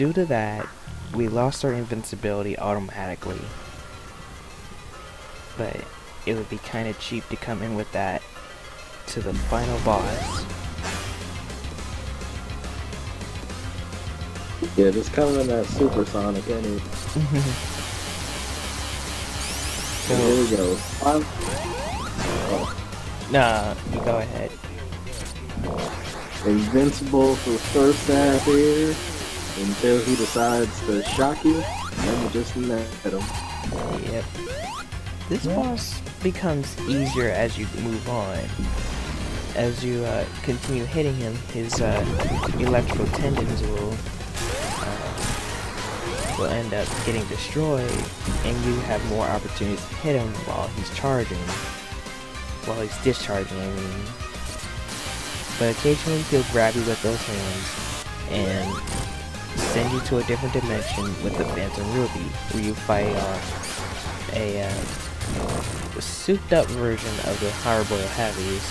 due to that, we lost our invincibility automatically. But it would be kind of cheap to come in with that to the final boss. Yeah, just coming in that supersonic anyway. So here we go. Nah, you go ahead. Invincible for the first half here until he decides to shock you, and then you just net him. Yep. This boss becomes easier as you move on. As you continue hitting him, his electrical tendons will end up getting destroyed, and you have more opportunities to hit him while he's charging. While he's discharging, I mean. But occasionally he'll grab you with those hands and send you to a different dimension with the Phantom Ruby, where you fight off a souped up version of the hard-boiled heavies.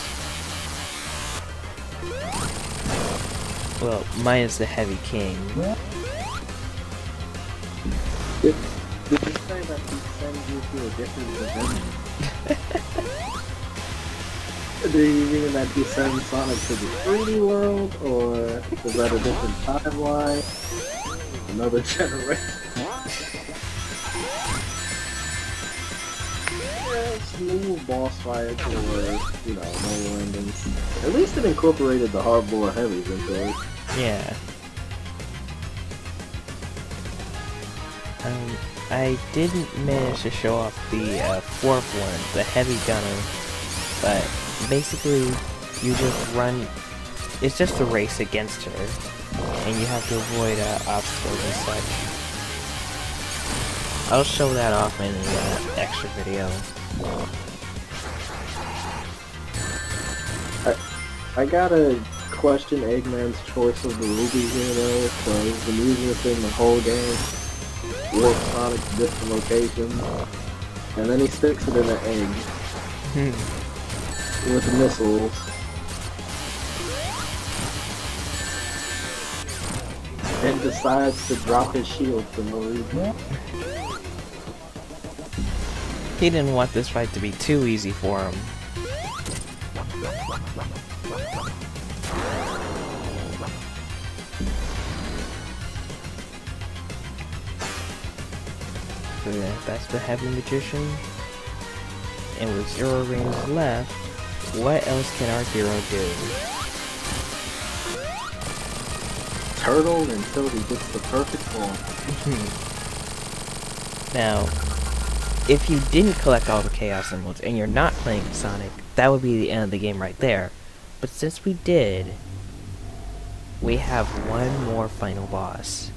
Well, minus the Heavy King. Did you say that he sends you to a different dimension? Do you mean that he sends Sonic to the 3D world, or is that a different timeline? Another generation? Yeah, smooth boss fight or, you know, no endings. At least it incorporated the hardboiled heavies into it. Yeah. I didn't manage to show off the fourth one, the Heavy Gunner, but basically you just run, it's just a race against her, and you have to avoid obstacles and such. I'll show that off in an extra video. I gotta question Eggman's choice of the ruby here though, because the easiest thing the whole game. Warp Sonic to different locations, and then he sticks it in an egg with missiles. And decides to drop his shield for no reason. He didn't want this fight to be too easy for him. So yeah, that's the Heavy Magician. And with 0 rings left, what else can our hero do? Turtle until he gets the perfect form. Now, if you didn't collect all the Chaos Emeralds and you're not playing Sonic, that would be the end of the game right there. But since we did, we have one more final boss.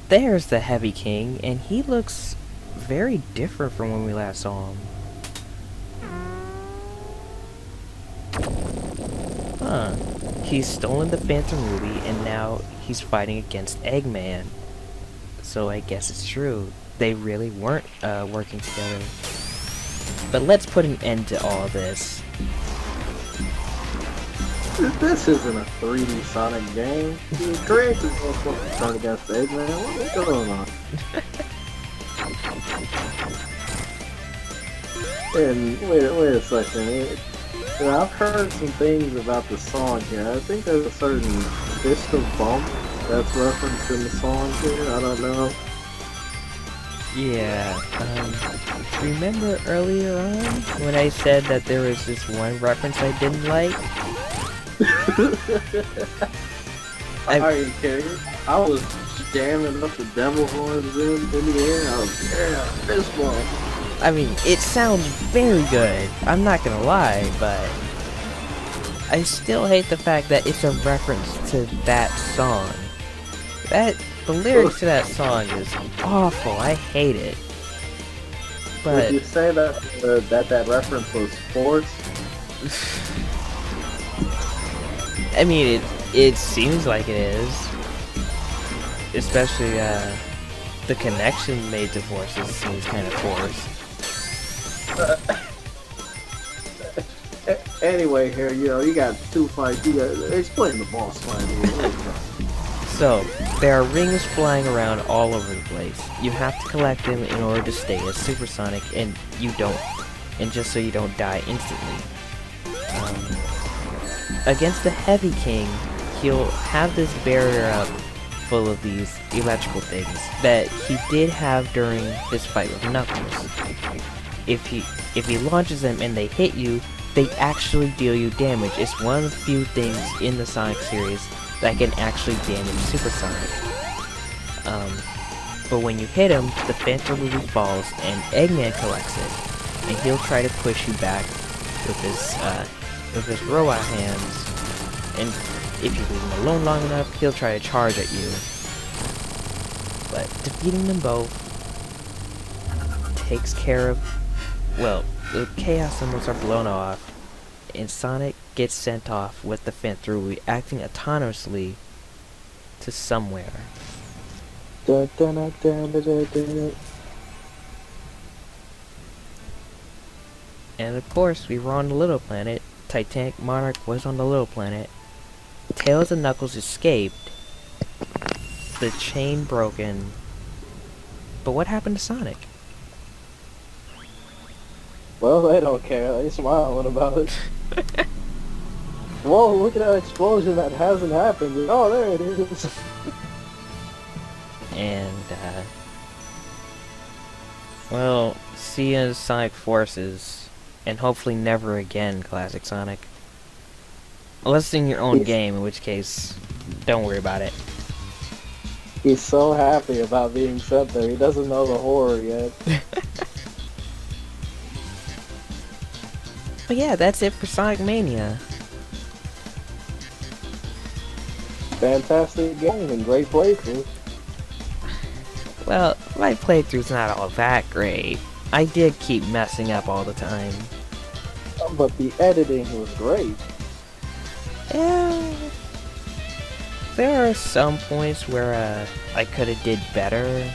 There's the Heavy King, and he looks very different from when we last saw him. Huh. He's stolen the Phantom Ruby, and now he's fighting against Eggman. So I guess it's true. They really weren't working together. But let's put an end to all this. This isn't a 3D Sonic game. The creators are supposed to turn against Eggman. What's going on? And wait a second. You know, I've heard some things about the song here. I think there's a certain pistol bump that's referenced in the song here. I don't know. Yeah, remember earlier on when I said that there was this one reference I didn't like? Are you kidding? I was jamming up the devil horns in the air. I was, yeah, this one. I mean, it sounds very good, I'm not gonna lie, but I still hate the fact that it's a reference to that song. The lyrics to that song is awful, I hate it. But would you say that that reference was forced? I mean, it seems like it is. Especially, the connection made to forces seems kind of forced. Anyway, here, you know, you got two fights. Explain the boss fight here. So, there are rings flying around all over the place. You have to collect them in order to stay as Super Sonic, and just so you don't die instantly. Against the Heavy King, he'll have this barrier up full of these electrical things that he did have during his fight with Knuckles. If he launches them and they hit you, they actually deal you damage. It's one of the few things in the Sonic series that can actually damage Super Sonic. But when you hit him, the Phantom Ruby falls and Eggman collects it, and he'll try to push you back with his robot hands. And if you leave him alone long enough, he'll try to charge at you. But defeating them both takes care of, well, the Chaos Emeralds are blown off, and Sonic gets sent off with the Phantom Ruby acting autonomously to somewhere. And of course, we were on the Little Planet. Titanic Monarch was on the Little Planet. Tails and Knuckles escaped. The chain broken. But what happened to Sonic? Well, they don't care. They smiling about it. Whoa, look at that explosion that hasn't happened. Oh, there it is. And, well, see you in Sonic Forces. And hopefully never again, Classic Sonic. Unless in your own game, in which case, don't worry about it. He's so happy about being sent there. He doesn't know the horror yet. But yeah, that's it for Sonic Mania. Fantastic game and great playthrough. Well, my playthrough's not all that great. I did keep messing up all the time. But the editing was great. Yeah. There are some points where I could have did better.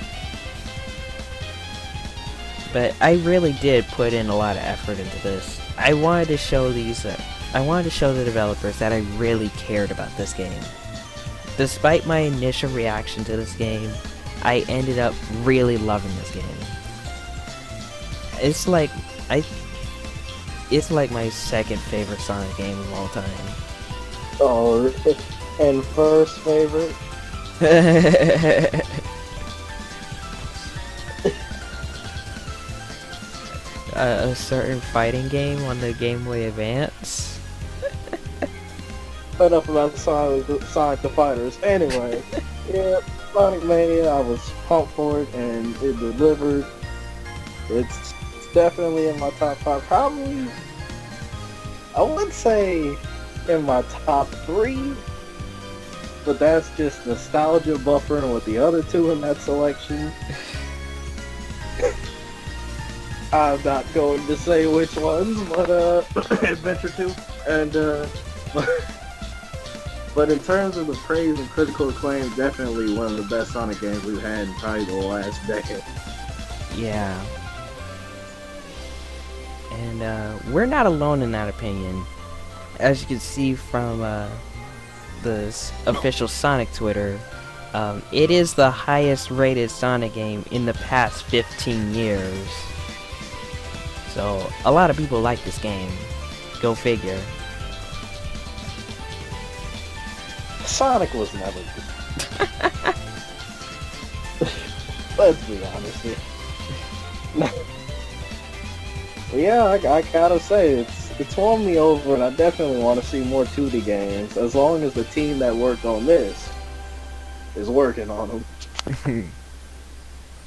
But I really did put in a lot of effort into this. I wanted to show the developers that I really cared about this game. Despite my initial reaction to this game, I ended up really loving this game. It's like my second favorite Sonic game of all time. Oh, and first favorite? A certain fighting game on the Game Boy Advance. Enough about Sonic the Fighters. Anyway, yeah, Sonic Mania, I was pumped for it, and it delivered. It's definitely in my top 5. Probably, I would say in my top 3, but that's just nostalgia buffering with the other 2 in that selection. I'm not going to say which ones, but Adventure 2, and but in terms of the praise and critical acclaim, definitely one of the best Sonic games we've had in probably the last decade. Yeah. And we're not alone in that opinion. As you can see from the official Sonic Twitter, it is the highest rated Sonic game in the past 15 years. So, a lot of people like this game. Go figure. Sonic was never good. Let's be honest here. Yeah, I gotta say, it's won me over, and I definitely want to see more 2D games, as long as the team that worked on this is working on them.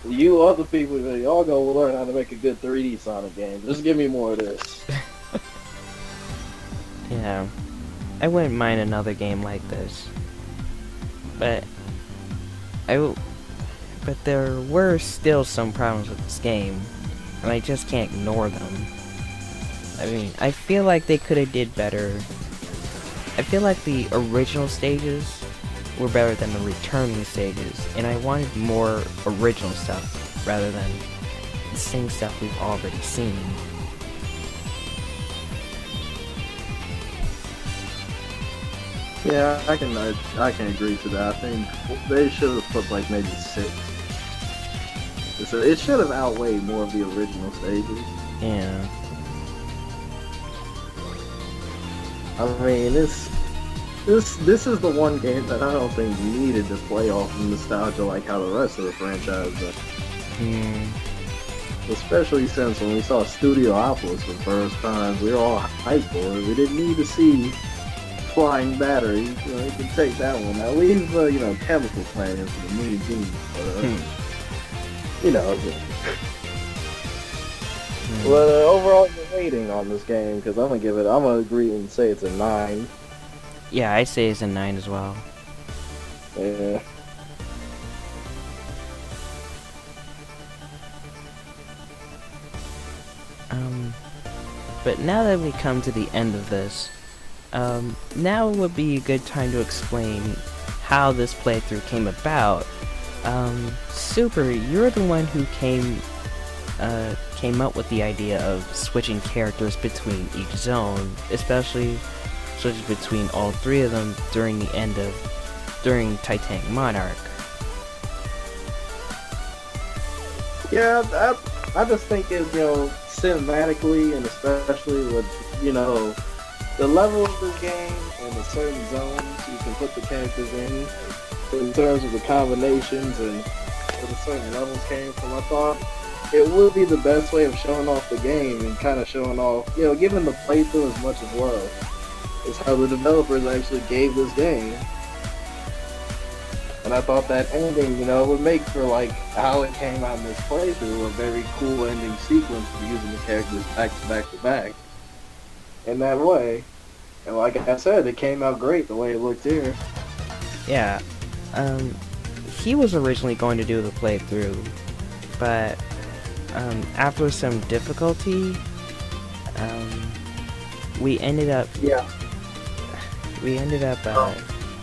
You other people, y'all go learn how to make a good 3D Sonic game. Just give me more of this. Yeah, I wouldn't mind another game like this. But there were still some problems with this game, and I just can't ignore them. I mean, I feel like they could have did better. I feel like the original stages were better than the returning stages, and I wanted more original stuff rather than the same stuff we've already seen. Yeah, I can agree to that. I think they should have put like maybe 6. It should have outweighed more of the original stages. Yeah. I mean, this is the one game that I don't think needed to play off of nostalgia like how the rest of the franchise does. Hmm. Especially since when we saw Studiopolis for the first time, we were all hyped for it. We didn't need to see flying batteries. You know, you can take that one. At least, you know, chemical plants for the Mean Beans. But, you know. But overall, your rating on this game, because I'm gonna agree and say it's a 9. Yeah, I say it's a 9 as well. Yeah. But now that we come to the end of this, now would be a good time to explain how this playthrough came about. Super, you're the one who came up with the idea of switching characters between each zone, especially switching between all 3 of them during Titanic Monarch. Yeah, I just think it, you know, cinematically and especially with, you know, the level of this game and the certain zones you can put the characters in terms of the combinations and where the certain levels came from, I thought it would be the best way of showing off the game and kind of showing off, you know, giving the playthrough as much as well. Is how the developers actually gave this game. And I thought that ending, you know, would make for like how it came out in this playthrough a very cool ending sequence for using the characters back to back to back. In that way. And like I said, it came out great the way it looked here. Yeah, he was originally going to do the playthrough, but after some difficulty, we ended up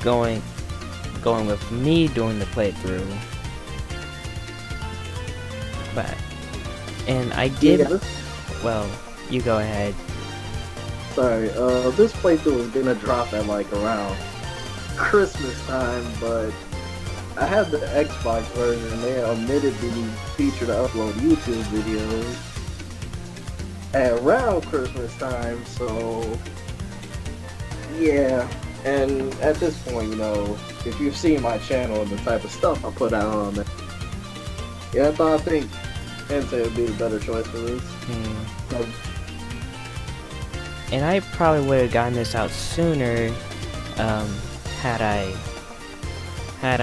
going with me doing the playthrough. And I did. Yeah. Well, you go ahead. Sorry, this playthrough was gonna drop at like around Christmas time, but I had the Xbox version and they omitted the feature to upload YouTube videos at around Christmas time, so yeah. And at this point, you know, if you've seen my channel and the type of stuff I put out on it, yeah, I think Entei would be the better choice for this. And I probably would have gotten this out sooner, had I had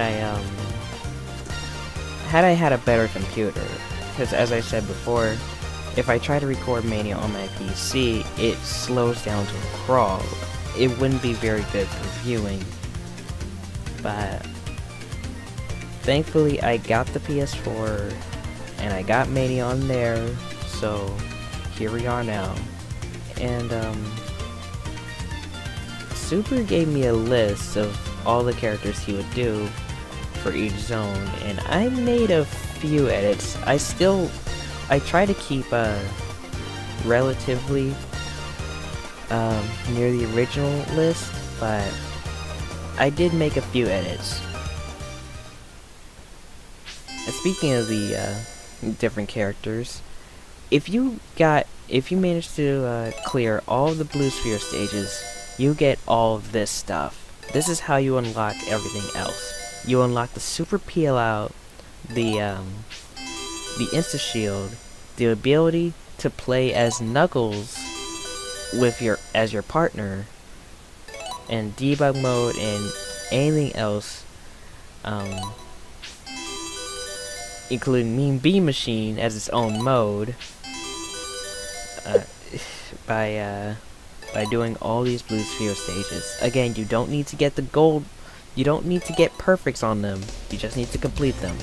a better computer. Because as I said before, if I try to record Mania on my PC, it slows down to a crawl. It wouldn't be very good for viewing. But thankfully I got the PS4 and I got Mania on there, so here we are now. And Super gave me a list of all the characters he would do for each zone, and I made a few edits. I try to keep relatively near the original list, but I did make a few edits. And speaking of the different characters, if you manage to clear all of the Blue Sphere stages, you get all of this stuff. This is how you unlock everything else. You unlock the Super Peel Out, the Insta Shield, the ability to play as Knuckles as your partner, and debug mode and anything else, including Mean Bean Machine as its own mode, by doing all these Blue Sphere stages. Again, you don't need to get the gold, you don't need to get perfects on them, you just need to complete them.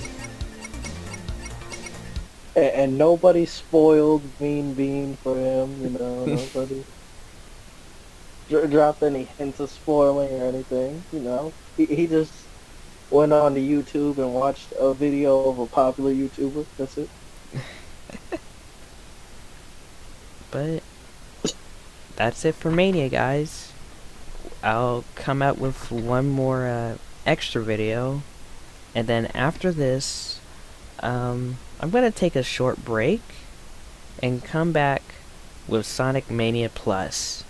And nobody spoiled Mean Bean for him, you know, nobody dropped any hints of spoiling or anything, you know. He just went on to YouTube and watched a video of a popular YouTuber, that's it. But that's it for Mania, guys. I'll come out with one more extra video, and then after this, I'm gonna take a short break and come back with Sonic Mania Plus.